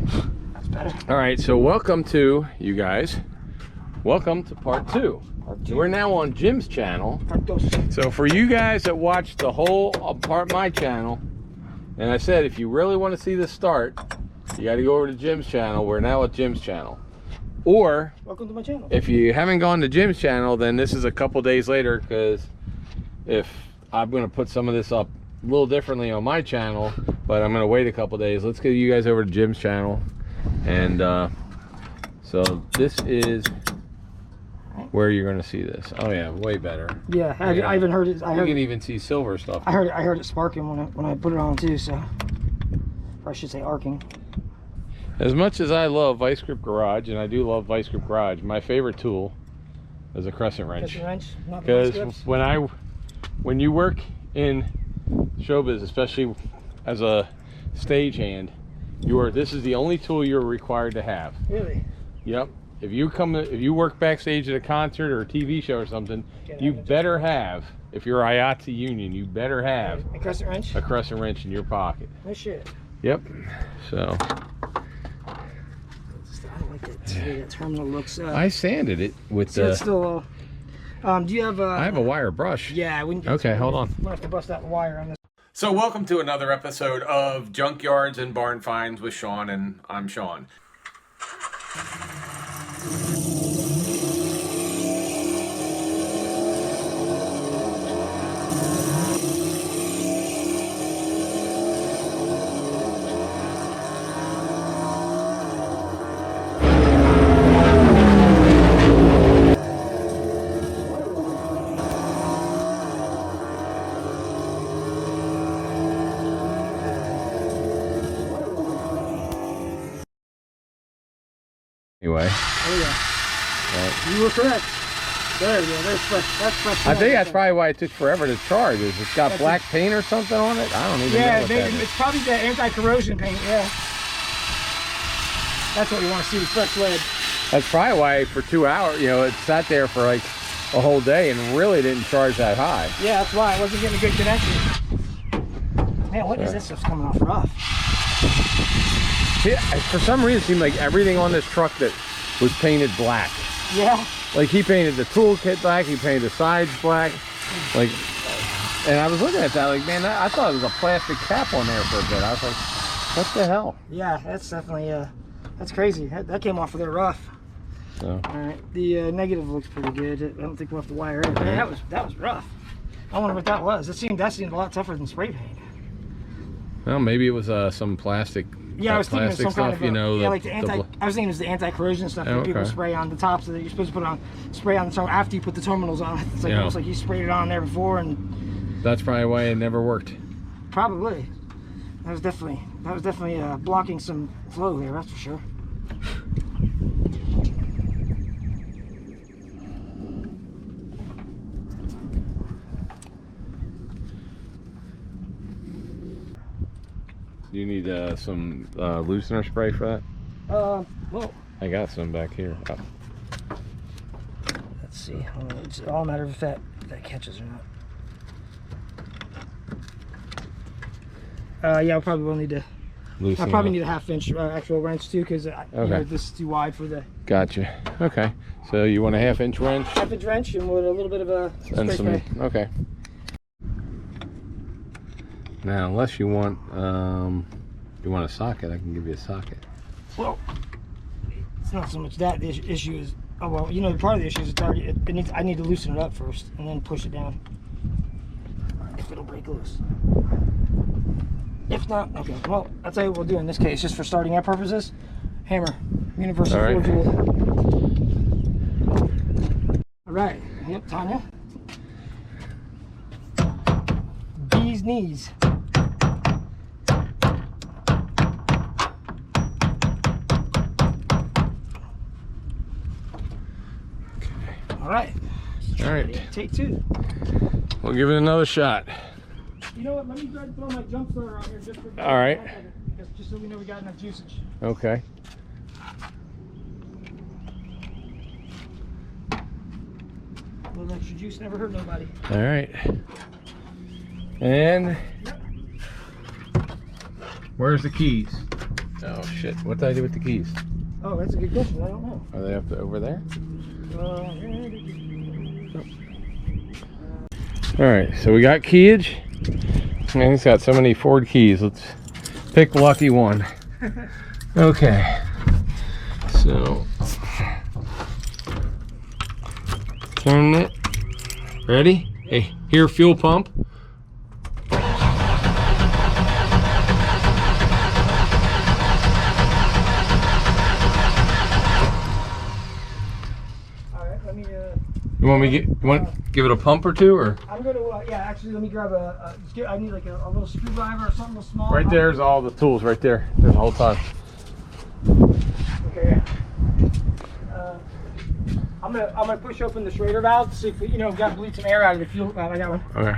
That's better. All right, so welcome to you guys. Welcome to part two. We're now on Jim's channel. So for you guys that watched the whole part of my channel, and I said if you really want to see this start, you got to go over to Jim's channel. We're now at Jim's channel. Or welcome to my channel. If you haven't gone to Jim's channel, then this is a couple days later, because if I'm going to put some of this up a little differently on my channel, but I'm going to wait a couple days. Let's get you guys over to Jim's channel. And so this is where you're going to see this. Oh yeah, way better. Yeah, I even heard it. You can even see silver stuff. I heard it sparking when I put it on too. So, or I should say arcing. As much as I love Vice Grip Garage, and I do love Vice Grip Garage, my favorite tool is a crescent wrench. Because when you work in showbiz, especially as a stagehand, this is the only tool you're required to have. Really? Yep. If you work backstage at a concert or a TV show or something, you better have, if you're IATSE union, you better have a crescent wrench. A crescent wrench in your pocket. No shit. Yep. So. I don't like that terminal looks. I sanded it with the. It's still. Do you have a? I have a wire brush. Yeah. Okay, hold on. I'm gonna have to bust that wire on this. So welcome to another episode of Junkyards and Barn Finds with Sean, and I'm Sean. Anyway. Oh yeah. You were correct. There you go. That's fresh. I think that's probably why it took forever to charge. Is it's got black paint or something on it? I don't even know what that is. It's probably the anti-corrosion paint. Yeah. That's what you want to see with fresh lead. That's probably why for 2 hours, it sat there for like a whole day and really didn't charge that high. Yeah, that's why. I wasn't getting a good connection. Man, what is this stuff's coming off rough? Yeah, for some reason it seemed like everything on this truck that was painted black. Yeah. Like he painted the toolkit black, he painted the sides black. Like, and I was looking at that like, man, I thought it was a plastic cap on there for a bit. I was like, what the hell? Yeah, that's definitely, that's crazy. That came off of there rough. So. All right, the negative looks pretty good. I don't think we'll have to wire it. Man, that was rough. I wonder what that was. That seemed a lot tougher than spray paint. Well, maybe it was some plastic. Yeah, I was thinking of some stuff, kind of like I was thinking it was the anti-corrosion stuff that people spray on the tops, so that you're supposed to put spray on the terminal after you put the terminals on. It's like almost like you sprayed it on there before, and that's probably why it never worked. Probably. That was definitely blocking some flow there. That's for sure. Do you need some loosener spray for that? Well, I got some back here. Oh. Let's see. It's all a matter of if that catches or not. Yeah, I probably will need to. I probably need a 1/2 inch actual wrench too, because this is too wide for the. Gotcha. Okay. So you want a 1/2 inch wrench? 1/2 inch wrench and with a little bit of a spray. Okay. Now, unless you want a socket, I can give you a socket. Well, it's not so much that. The issue is, part of the issue is I need to loosen it up first and then push it down. If it'll break loose. If not, okay. Well, I'll tell you what we'll do in this case, just for starting our purposes. Hammer, universal 4 joule. All right. Yep, Tanya. Bee's knees. All right. Take 2. We'll give it another shot. You know what? Let me try to throw my jump starter on here just for. All right. Just so we know we got enough usage. Okay. A little extra juice never hurt nobody. All right. And where's the keys? Oh shit! What did I do with the keys? Oh, that's a good question. I don't know. Are they up to, over there? All right, so we got keyage. Man, he's got so many Ford keys. Let's pick lucky one. Okay. So turn it. Ready? Hey, here, fuel pump. You want me to give it a pump or two, or? I'm gonna, yeah. Actually, let me grab I need like a little screwdriver or something small. Right there's all the tools. Right there. There's the whole time. Okay. I'm gonna push open the Schrader valve to see if we, got to bleed some air out of the fuel valve. I got one. Okay.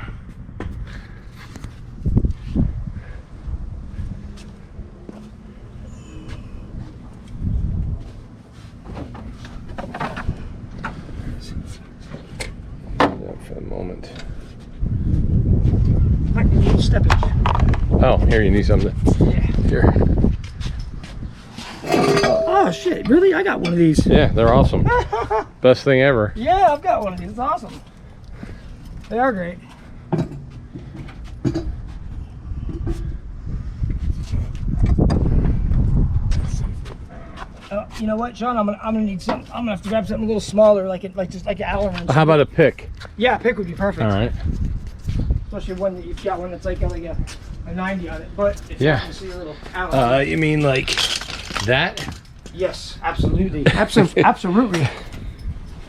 For the moment. Might need a little steppage. Oh, here, you need something. Yeah. Here. Oh shit! Really? I got one of these. Yeah, they're awesome. Best thing ever. Yeah, I've got one of these. It's awesome. They are great. You know what, Sean? I'm gonna need something. I'm gonna have to grab something a little smaller, just like an Allen wrench. How about a pick? Yeah, a pick would be perfect. All right. Especially one that you've got one that's like a 90 on it. But if yeah. You see a little Allen. You mean like that? Yes, absolutely. Absolutely.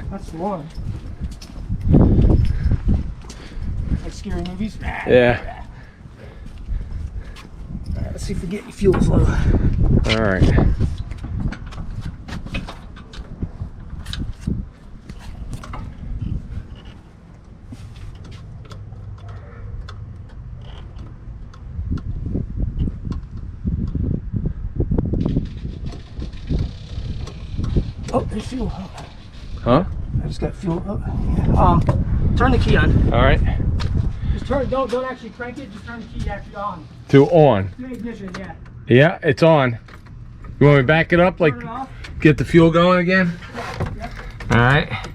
That's the one. Like scary movies. Yeah. All right, let's see if we get any fuel flow. All right. Oh, there's fuel. Huh? I just got fuel. Oh. Turn the key on. All right. Just turn. Don't actually crank it. Just turn the key actually on. To on. To ignition, yeah. Yeah, it's on. You want me to back it up, like get the fuel going again? Yep. All right.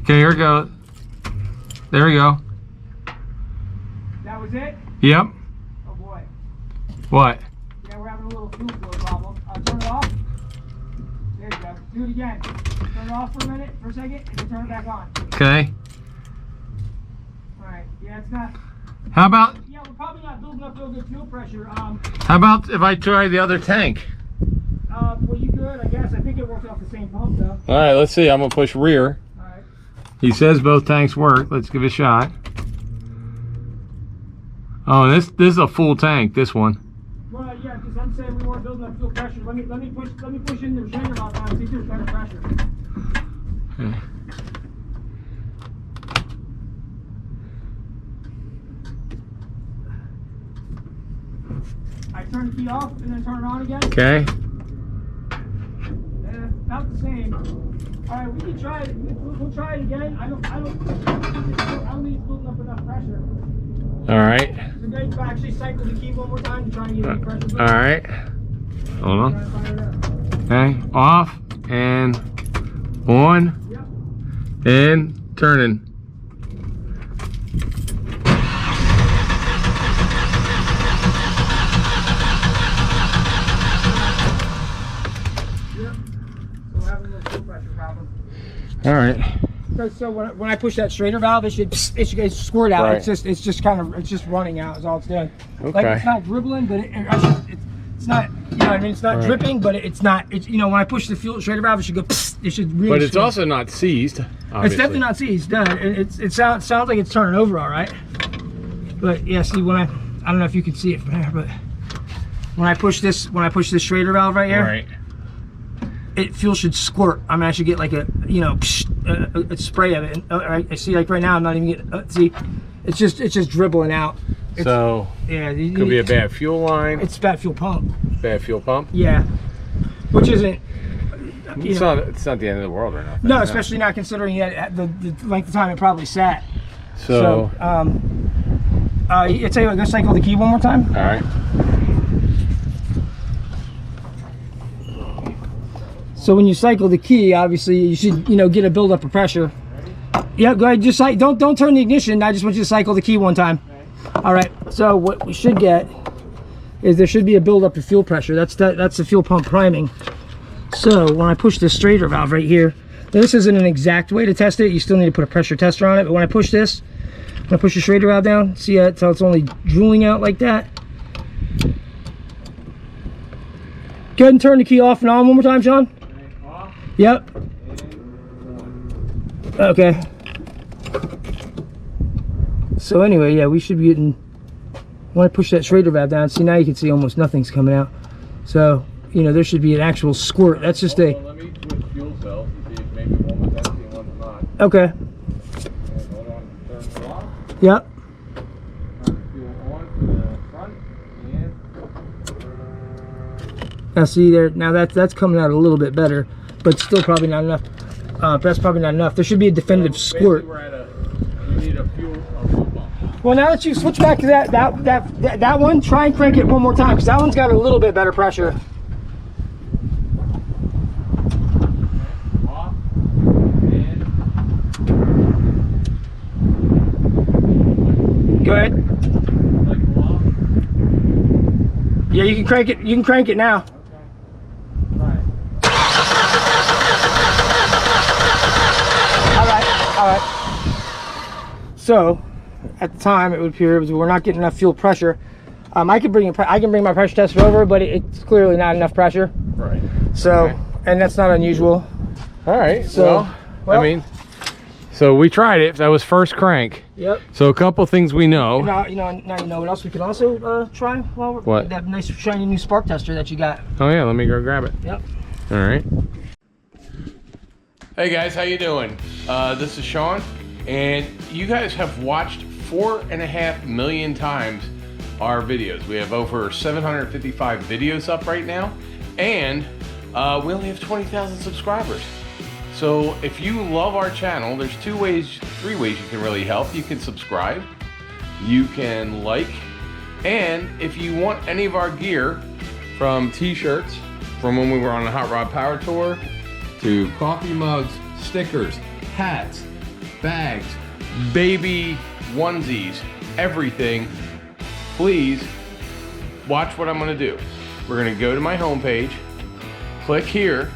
Okay, here we go. There we go. That was it? Yep. Oh boy. What? Yeah, we're having a little fuel flow problem. Turn it off. There you go. Do it again. Turn it off for a second, and then turn it back on. Okay. Alright, yeah, it's not. How about? Yeah, we're probably not building up real good fuel pressure. How about if I try the other tank? Well, you could, I guess. I think it works off the same pump, though. All right, let's see. I'm gonna push rear. Alright. He says both tanks work. Let's give it a shot. Oh, this is a full tank. This one. Well, yeah, because I'm saying we weren't building up fuel pressure. Let me push in the Schrader valve on and see if there's better pressure. Okay. I turn the key off and then turn it on again. Okay. About the same. All right, we can try it. We'll try it again. I don't think it's building up enough pressure. All right. So guys, actually cycle the key one more time to try and get any pressure. All right. Hold on. Okay. Off and on. Yep. And turning. All right. So when I push that Schrader valve, it should squirt out. Right. It's just running out is all it's doing. Okay. Like it's not dribbling, but it's not. You know what I mean? It's not right. dripping, but it's not. It's when I push the Schrader valve, it should go. It should really. But it's also not seized. Obviously. It's definitely not seized. No, it sounds like it's turning over all right. But yeah, see when I don't know if you can see it from there, but when I push this Schrader valve right here. Right. Fuel should squirt. I mean, I should get like a spray of it. And, I see, like right now, I'm not even getting. See, it's just dribbling out. So yeah, could be a bad fuel line. It's a bad fuel pump. Bad fuel pump. Yeah, which isn't. It's not the end of the world or nothing. No, especially not considering the length of time it probably sat. So I tell you what, go cycle the key one more time. All right. So when you cycle the key, obviously you should, you know, get a buildup of pressure. Yeah, go ahead. Just don't turn the ignition. I just want you to cycle the key one time. All right. So what we should get is there should be a buildup of fuel pressure. That's the fuel pump priming. So when I push this straighter valve right here, this isn't an exact way to test it. You still need to put a pressure tester on it. But when I push this, when I push the straighter valve down, see how it's only drooling out like that. Go ahead and turn the key off and on one more time, Sean. Yep. Okay. So anyway, yeah, we should be getting, when I push that Schrader valve down, see, now you can see almost nothing's coming out. So, you know, there should be an actual squirt. That's just a... Let me switch fuel cells to see if maybe one was empty and one's not. Okay. And hold on, turn it off. Yep. Turn the fuel on to the front and... Now see there, now that's coming out a little bit better, but still probably not enough. That's probably not enough. There should be a definitive squirt. We're at you need a fuel pump. Well, now that you switch back to that one, try and crank it one more time, because that one's got a little bit better pressure. Off and Go ahead. like off. Yeah, you can crank it. You can crank it now. All right. So, at the time, it would appear we're not getting enough fuel pressure. I can bring my pressure tester over, but it's clearly not enough pressure. Right. So, Okay. and that's not unusual. All right. So, well, I mean, so we tried it. That was first crank. Yep. So a couple things we know. Now you know what else we can also try while we're What? that nice shiny new spark tester that you got. Oh yeah, let me go grab it. Yep. All right. Hey guys, how you doing? This is Sean, and you guys have watched 4.5 million times our videos. We have over 755 videos up right now, and we only have 20,000 subscribers. So if you love our channel, there's three ways you can really help. You can subscribe, you can like, and if you want any of our gear, from t-shirts from when we were on the Hot Rod Power Tour, to coffee mugs, stickers, hats, bags, baby onesies, everything, please watch what I'm gonna do. We're gonna go to my homepage, click here.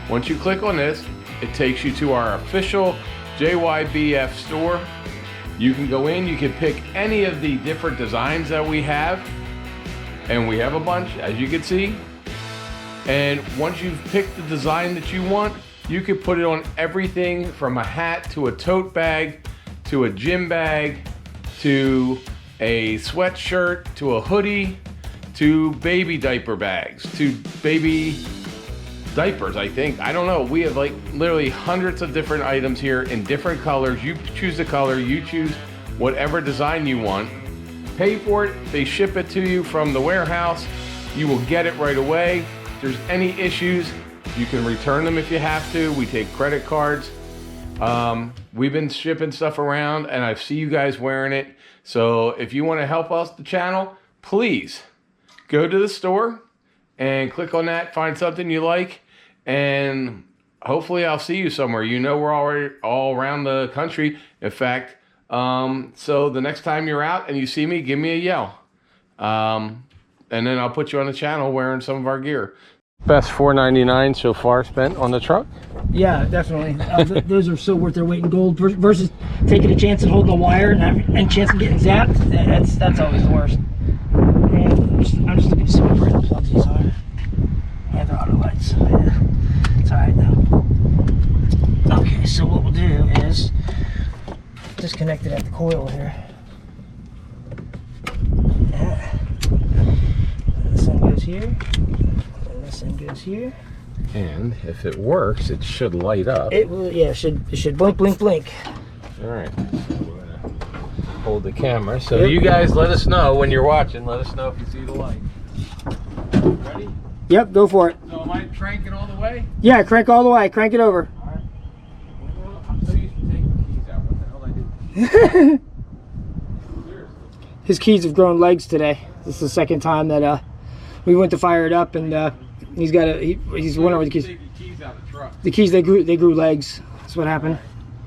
Once you click on this, it takes you to our official JYBF store. You can go in, you can pick any of the different designs that we have, and we have a bunch, as you can see. And once you've picked the design that you want, you can put it on everything from a hat to a tote bag, to a gym bag, to a sweatshirt, to a hoodie, to baby diaper bags, to baby diapers, I think. I don't know. We have like literally hundreds of different items here in different colors. You choose the color, you choose whatever design you want. Pay for it, they ship it to you from the warehouse. You will get it right away. If there's any issues, you can return them if you have to. We take credit cards. We've been shipping stuff around and I see you guys wearing it. So if you want to help us, the channel, please go to the store and click on that, find something you like, and hopefully I'll see you somewhere. You know, we're already all around the country. In fact, so the next time you're out and you see me, give me a yell. And then I'll put you on the channel wearing some of our gear. Best $4.99 so far spent on the truck? Yeah, definitely. Those are so worth their weight in gold versus taking a chance and holding a wire and chance of getting zapped. That's always the worst. And I'm just looking to see what brand the plugs these are. Yeah, they're auto lights. Yeah. It's alright though. Okay, so what we'll do is disconnect it at the coil here. Yeah. This one goes here. And this one goes here. And if it works, it should light up. It will, yeah, it should blink, blink, blink. All right, so we're gonna hold the camera. So you guys let us know when you're watching. Let us know if you see the light. Ready? Yep, go for it. So am I cranking all the way? Yeah, crank all the way. Crank it over. All right. Well, I'm so used to taking the keys out. What the hell I do? Seriously. His keys have grown legs today. This is the second time that we went to fire it up, and He's got a. He's wondering where the keys. Take the keys out of the truck. The keys, they grew legs. That's what happened.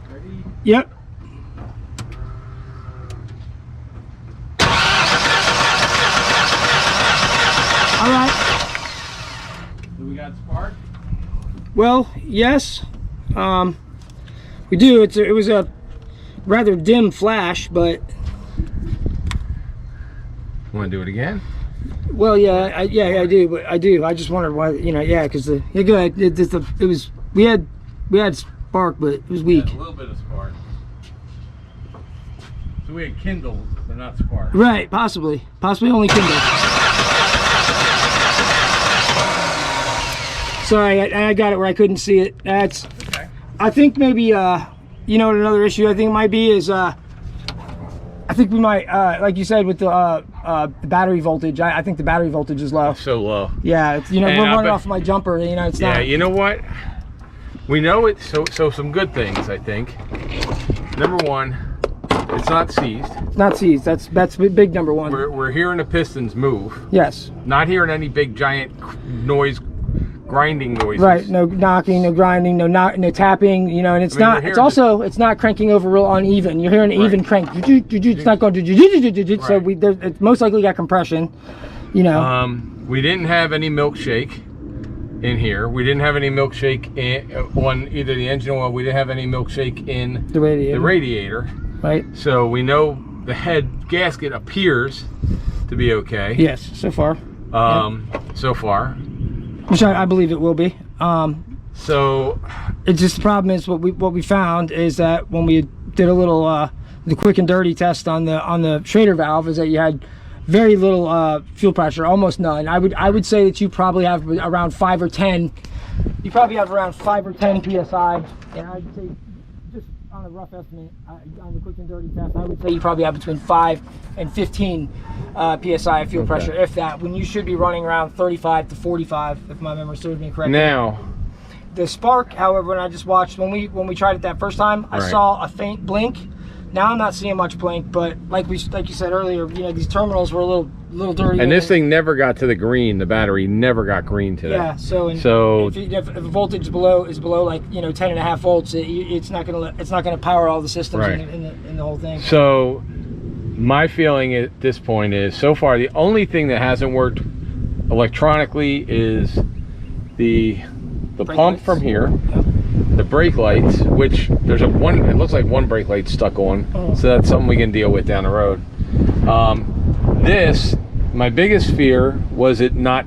Ready? Yep. All right. Do we got spark? Well, yes. We do. It was a rather dim flash, but. Want to do it again? Well, yeah, I do, but I do. I just wondered why, you know, yeah, because yeah, good. It was we had spark, but it was weak. Yeah, a little bit of spark. So we had kindle, but not spark. Right, possibly only kindle. Sorry, I got it where I couldn't see it. That's. Okay. I think maybe you know what another issue I think might be is I think we might like you said with the battery voltage. I think the battery voltage is low. So low. Yeah, it's, you know, And we're running off my jumper. You know, it's yeah, not. you know what? We know it. So some good things, I think. Number one, it's not seized. It's not seized. That's big number one. We're hearing the pistons move. Yes. Not hearing any big giant noise, grinding noises. Right. No knocking, no grinding, no tapping. You know, and it's not. It's also it's not cranking over real uneven. You're hearing an even crank. It's not going to. So it's most likely got compression. You know. We didn't have any milkshake in here. We didn't have any milkshake on either the engine oil. We didn't have any milkshake in the radiator. Right. So we know the head gasket appears to be okay. Yes, so far. So far. Which I believe it will be. So it's just the problem is what we found is that when we did a little the quick and dirty test on the Schrader valve is that you had very little fuel pressure, almost none. I would say that you probably have around 5 or 10. You probably have around 5 or 10 psi, and I'd say just on a rough estimate on the quick and dirty test, I would say you probably have between 5 and 15 psi of fuel pressure, if that. When you should be running around 35 to 45, if my memory serves me correctly. Now, the spark, however, when I just watched when we tried it that first time, I saw a faint blink. Now I'm not seeing much blink, but like you said earlier, you know, these terminals were a little dirty. And this thing never got to the green. The battery never got green today. Yeah. So if the voltage is below like, you know, 10.5 volts, it's not gonna power all the systems in the whole thing. So my feeling at this point is, so far the only thing that hasn't worked electronically is the pump lights from here. Yep. The brake lights, which there's it looks like one brake light stuck on, so that's something we can deal with down the road. My biggest fear was it not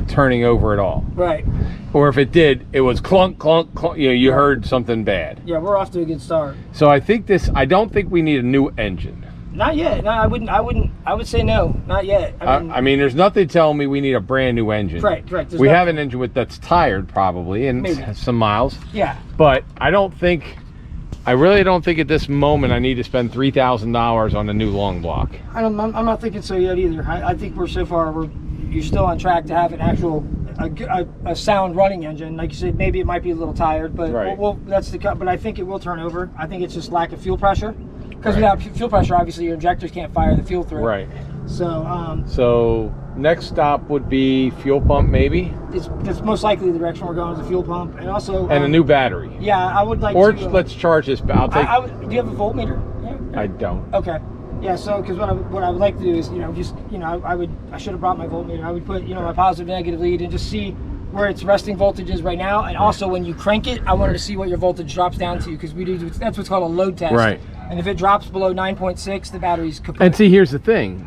turning over at all. Right. Or if it did, it was clunk, clunk, clunk. You know, you heard something bad. Yeah, we're off to a good start. So I don't think we need a new engine. Not yet. No, I would say no, not yet. I mean, there's nothing telling me we need a brand new engine. Right. We have an engine that's tired probably and has some miles. Yeah. But I really don't think at this moment I need to spend $3,000 on a new long block. I'm not thinking so yet either. I think you're still on track to have an actual a sound running engine. Like you said, maybe it might be a little tired, but but I think it will turn over. I think it's just lack of fuel pressure. Because without fuel pressure, obviously your injectors can't fire the fuel through. Right. So. So next stop would be fuel pump, maybe. It's most likely the direction we're going is a fuel pump, and also. And a new battery. Yeah, I would like. Or let's charge this. I'll take. Do you have a voltmeter? Yeah. I don't. Okay. Yeah. So, because what I would like to do is, you know, just, you know, I should have brought my voltmeter. I would put, you know, my positive negative lead and just see where its resting voltage is right now, and also when you crank it, I wanted to see what your voltage drops down to, because that's what's called a load test. Right. And if it drops below 9.6, the battery's kaput. And see, here's the thing.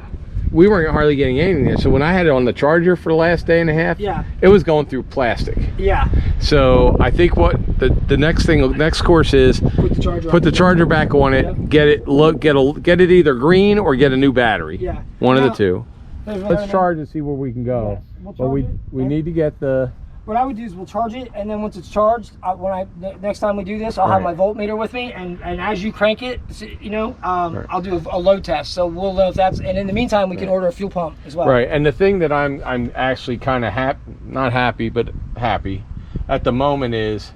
We weren't hardly getting anything there. So when I had it on the charger for the last day and a half, it was going through plastic. Yeah. So I think what the next course is, put the charger back on it, get it either green or get a new battery. Yeah. One of the two. Let's charge and see where we can go. Yes. But we need to get the. What I would do is we'll charge it, and then once it's charged, next time we do this, I'll have my voltmeter with me, and as you crank it, you know, I'll do a load test, so we'll know if that's. And in the meantime, we can order a fuel pump as well. Right. And the thing that I'm actually kind of not happy, but happy at the moment is,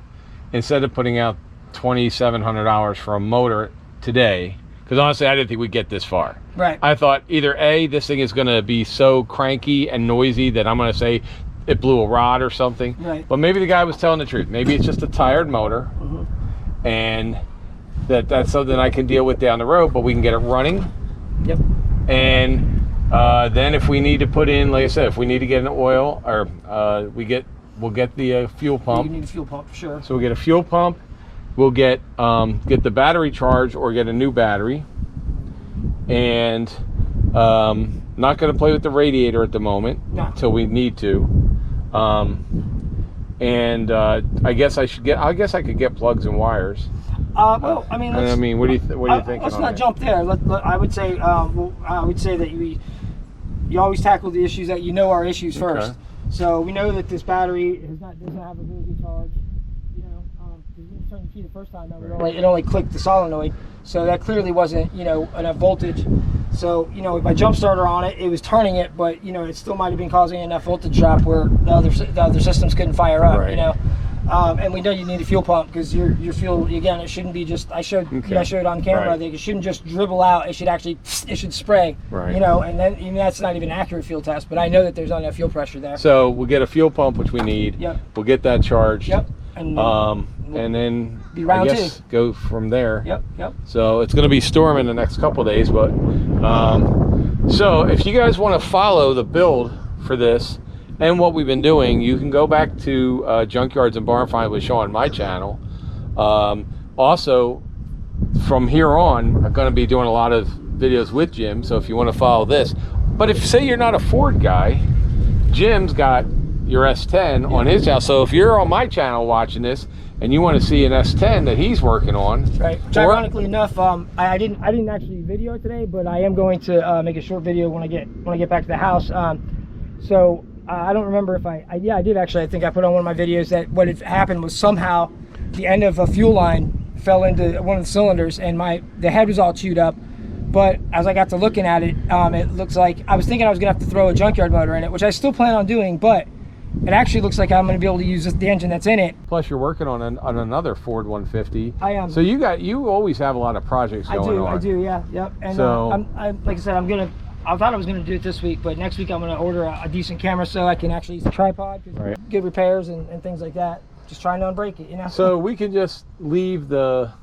instead of putting out $2,700 for a motor today, because honestly, I didn't think we'd get this far. Right. I thought either A, this thing is going to be so cranky and noisy that I'm going to say, it blew a rod or something. Right. But maybe the guy was telling the truth. Maybe it's just a tired motor, and that's something I can deal with down the road. But we can get it running. Yep. And then if we need to put in, like I said, if we need to get an oil, or we'll get the fuel pump. You need a fuel pump for sure. So we'll get a fuel pump. We'll get the battery charged or get a new battery. And not going to play with the radiator at the moment until we need to. And I guess I could get plugs and wires. Well, I mean, what do you think? Let's not jump there. I would say, that you always tackle the issues that you know are issues first. So we know that this battery doesn't have a really good charge. You know, because we turned the key the first time, it only clicked the solenoid. So that clearly wasn't, enough voltage. So, with my jump starter on it, it was turning it, but it still might have been causing enough voltage drop where the other systems couldn't fire up. Right. And we know you need a fuel pump because your fuel, again, it shouldn't be just, I showed on camera, I think it shouldn't just dribble out, it should spray. Right. And then that's not even an accurate fuel test, but I know that there's not enough fuel pressure there. So we'll get a fuel pump, which we need. Yep. We'll get that charged. Yep. And then I guess go from there. Yep. So it's going to be storming the next couple of days, but so if you guys want to follow the build for this and what we've been doing, you can go back to Junkyards and Barn Find with Sean, my channel. Also, from here on, I'm going to be doing a lot of videos with Jim. So if you want to follow this, but if say you're not a Ford guy, Jim's got your S10 on his channel. So if you're on my channel watching this and you want to see an S10 that he's working on, right? Which ironically enough, I didn't actually video it today, but I am going to make a short video when I get back to the house. So I don't remember if I did actually. I think I put on one of my videos that what had happened was somehow the end of a fuel line fell into one of the cylinders and the head was all chewed up. But as I got to looking at it, it looks like I was thinking I was gonna have to throw a junkyard motor in it, which I still plan on doing, but it actually looks like I'm going to be able to use the engine that's in it. Plus, you're working on another Ford 150. I am. So you always have a lot of projects going on. I do, yeah, yep. And so, like I said, I thought I was going to do it this week, but next week I'm going to order a decent camera so I can actually use a tripod, good repairs and things like that. Just trying to unbreak it, So we can just leave that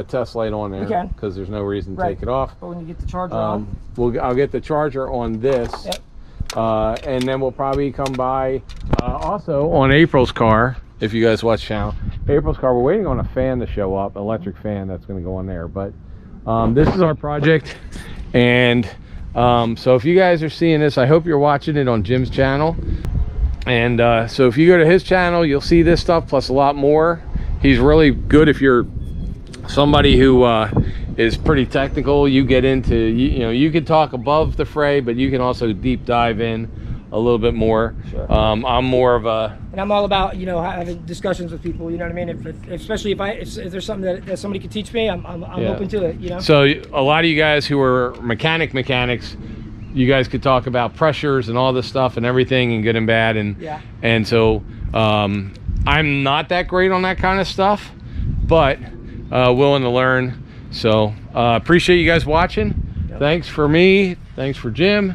test light on there because there's no reason to take it off. But when you get the charger on, I'll get the charger on this. Yep. And then we'll probably come by also on April's car. If you guys watch channel, April's car, we're waiting on a fan to show up, electric fan that's going to go on there. But this is our project, and so if you guys are seeing this, I hope you're watching it on Jim's channel. And so if you go to his channel, you'll see this stuff plus a lot more. He's really good if you're somebody who is pretty technical. You get into, you can talk above the fray, but you can also deep dive in a little bit more. Sure. I'm more of a, and I'm all about having discussions with people. You know what I mean? Especially if there's something that somebody could teach me, I'm open to it. So a lot of you guys who are mechanics, you guys could talk about pressures and all this stuff and everything and good and bad, and so I'm not that great on that kind of stuff, but willing to learn. So appreciate you guys watching. Thanks for me, thanks for Jim,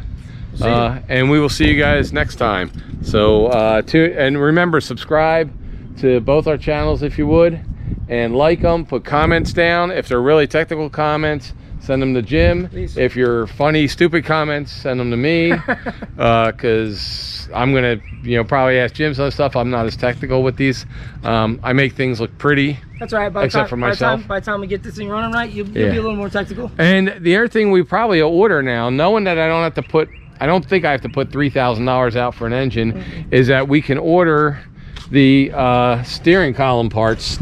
and we will see you guys next time. So and remember, subscribe to both our channels if you would, and like them, put comments down. If they're really technical comments, send them to Jim. Please. If you're funny, stupid comments, send them to me, because I'm gonna probably ask Jim some stuff. I'm not as technical with these. I make things look pretty. That's right. Except for myself. By the time we get this thing running right, you'll be a little more technical. And the other thing we probably order now, knowing that I don't think I have to put $3,000 out for an engine, is that we can order the steering column parts.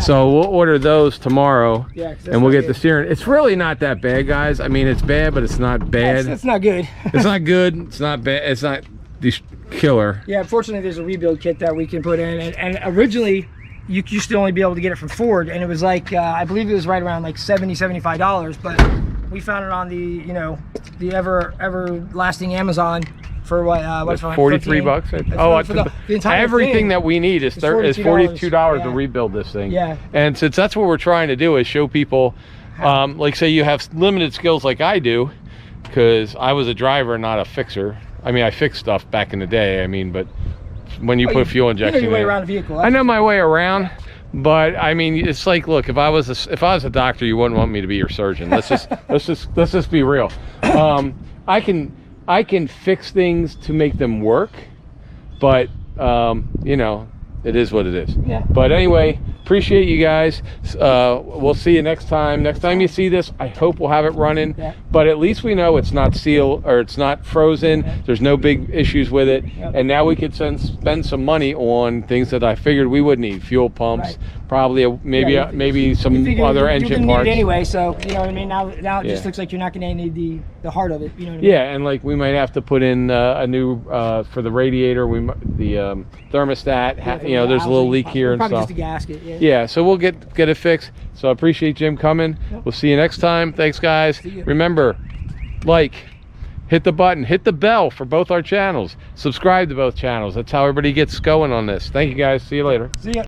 So we'll order those tomorrow, and we'll get the steering. It's really not that bad, guys. I mean, it's bad, but it's not bad. It's not good. It's not good. It's not bad. It's not the killer. Yeah, fortunately, there's a rebuild kit that we can put in, and originally you used to only be able to get it from Ford, and it was like I believe it was right around like $75, but we found it on the everlasting Amazon for what 43 bucks. The entire everything that we need is $42 to rebuild this thing. And since that's what we're trying to do, is show people, like say you have limited skills like I do, because I was a driver, not a fixer. I mean, I fixed stuff back in the day. I mean, but when you put fuel injection, you know your way in, around a vehicle. I know my way around. But I mean, it's like, look, if I was a doctor, you wouldn't want me to be your surgeon. Let's just be real. I can fix things to make them work, but you know, it is what it is. Yeah. But anyway, appreciate you guys. We'll see you next time. Next time you see this, I hope we'll have it running. Yeah. But at least we know it's not sealed or it's not frozen. Yeah. There's no big issues with it. Yep. And now we could spend some money on things that I figured we would need: fuel pumps, Right. probably maybe some other engine you're parts. need it anyway, so you know what I mean. Now it Yeah. just looks like you're not going to need the heart of it. You know what I mean? Yeah, and like we might have to put in a new for the radiator. The thermostat. Yeah, You know, there's a little leak here and probably stuff. just a gasket. Yeah. Yeah, so we'll get it fixed. So I appreciate Jim coming. Yep. We'll see you next time. Thanks, guys. See ya. Remember, like, hit the button, hit the bell for both our channels. Subscribe to both channels. That's how everybody gets going on this. Thank you, guys. See you later. See ya.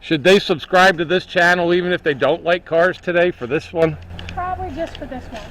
Should they subscribe to this channel even if they don't like cars today for this one? Probably just for this one.